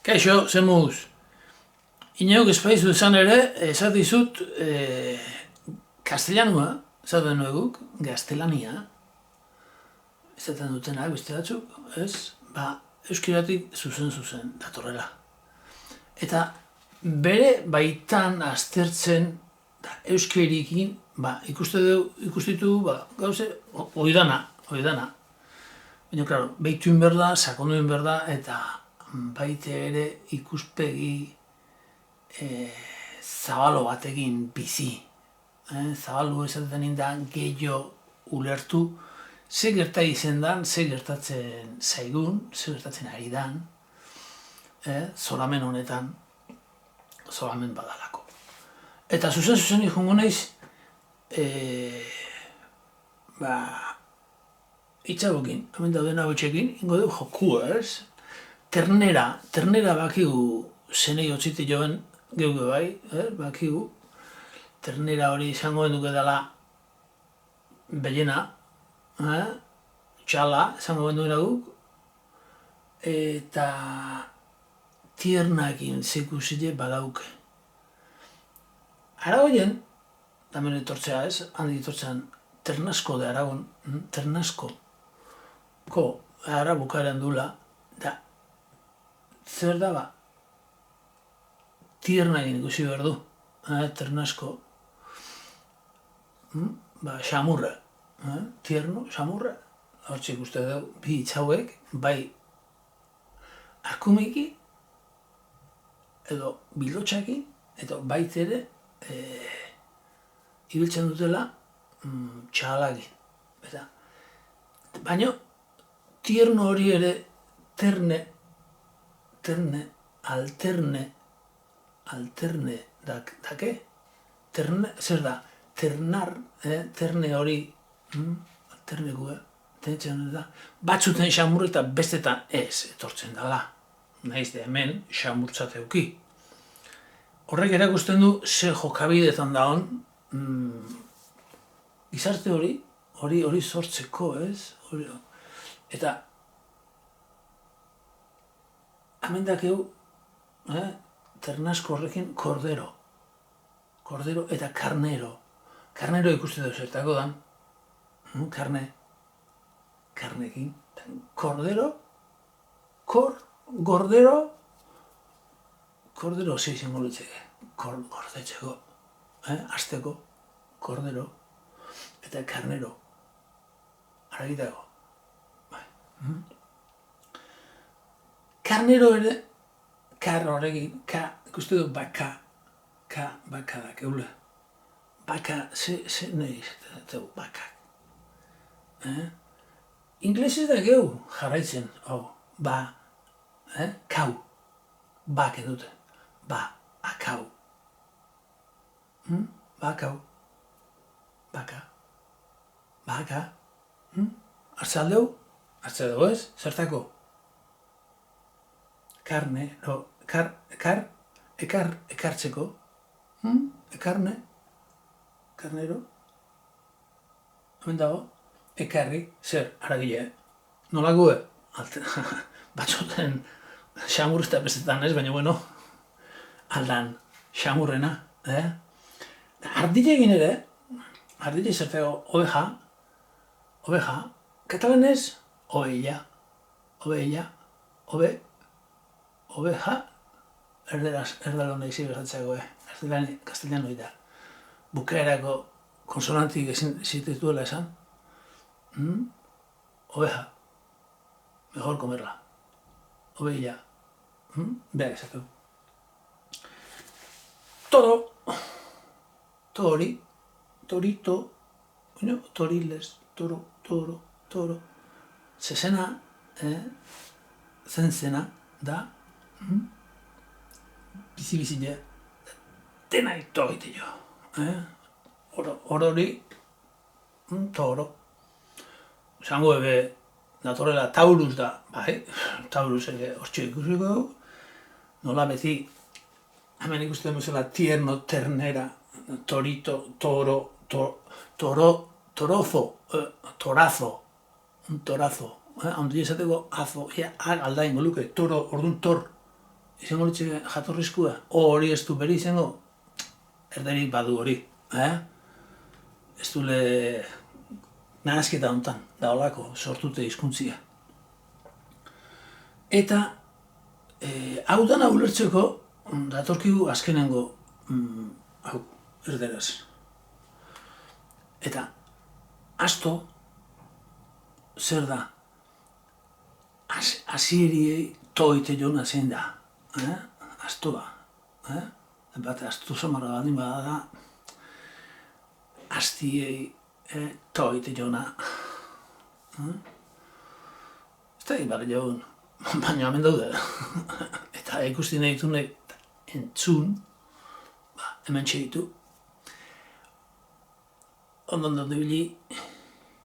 Kaixo, zemuz. Ineok espaizu esan ere, esatizut kastellanua, esaten nueguk, gaztelania, esaten dutenak beste batzuk, ez? Euskiratik zuzen datorrela. Eta bere baitan aztertzen euskerikin, ikustitu, gauze, oidana. Baina, klaro, behituin berda, sakonduin berda, eta baite ere ikuspegi zabalo batekin bizi. Zabalu esaten nindan gehiago ulertu, ze gerta izen dan, ze gertatzen zaigun, ze gertatzen ari dan, zoramen honetan, zoramen badalako. Eta zuzen ikungo naiz, itxagokin, hemen dauden hauetxekin, ingo dugu joku, ez? Ternera bakigu zenei otzite joen geuge bai, bakigu. Ternera hori izango duke dela bellena, txala izango duena guk, eta tiernakin zekusile badauke. Aragoien, tamen etortzea ez, handi etortzean, Ternasko de Aragon, Ternasko, arabukaeran dula, da, zer da tiernakin ikusi behar du, Ternasko, xamurra, tierno, xamurra, hortxe ikuste dugu, bi hitzauek, bai akumiki, edo bilotxaki, eta baitere ibiltzen dutela txalakin. Baina, tierno hori ere alterne, dake, zer da, terne hori, alternekue, batzuten xamur eta bestetan ez etortzen dela. Naiz de hemen xamurtzat euki. Horrek erakusten du ze jokabidetan daon gizarte hori sortzeko, ez? Eta hemen dakeu Ternasko horrekin kordero eta karnero. Karnero ikusten dut zertako dan, karnekin, kordero, kordero ze izango lutzeke, gordetzeko, azteko, kordero, eta karnero, aragitako. Karnero ere, kar horrekin, ikuste du baka da, keule. Baka, ze nahi izaten, bakak. Inglesez da geu jarraitzen, kau, bak edute, akau. Bakau, baka, hartzaldeu ez, zertako? Karne, ekartzeko, ekarne, karnero, hemen dago, ekarri, zer, aragile, nolagoe, batzoten xamur eta bestetan ez, baina bueno, aldan xamurrena, ardile egin ere, ardile zerteko oveja, katalanez, oveja, oveja, erdalona izi berratzago, kastellano da. Bukaerako konsonantik zitetuela esan, oveja, mejor comerla, oveja, behar esatu. Torito, toriles, toro, zezena, zentzena, da, bizi-bizile, dena ito egite jo. Orori, toro. Zango ebe, datorrela Taurus da, Taurus ere hortxe ikusiko dugu. Nola beti, hemen ikusten bezala tierno, ternera, torito, toro, torazo, torazo. Ondo esateko azo, alda ingo luke, toro, orduan tor, izango litxe jatorrizkua, hori ez du beri izango, erderik badu hori, ez dule nahasketa honetan, da holako, sortute hizkuntzia. Eta, hau dana ulertzeko, datorkigu azkenengo, hau, erderaz. Eta, asto, zer da, hasieriei toite jona zein da, astoa, bat astu samarra badin bada da, astiei toite jona. Ez da ibar jaun, baina hemen daude. Eta ikusti nahi ditu nahi entzun, hemen txeitu. Ondon dut dibili,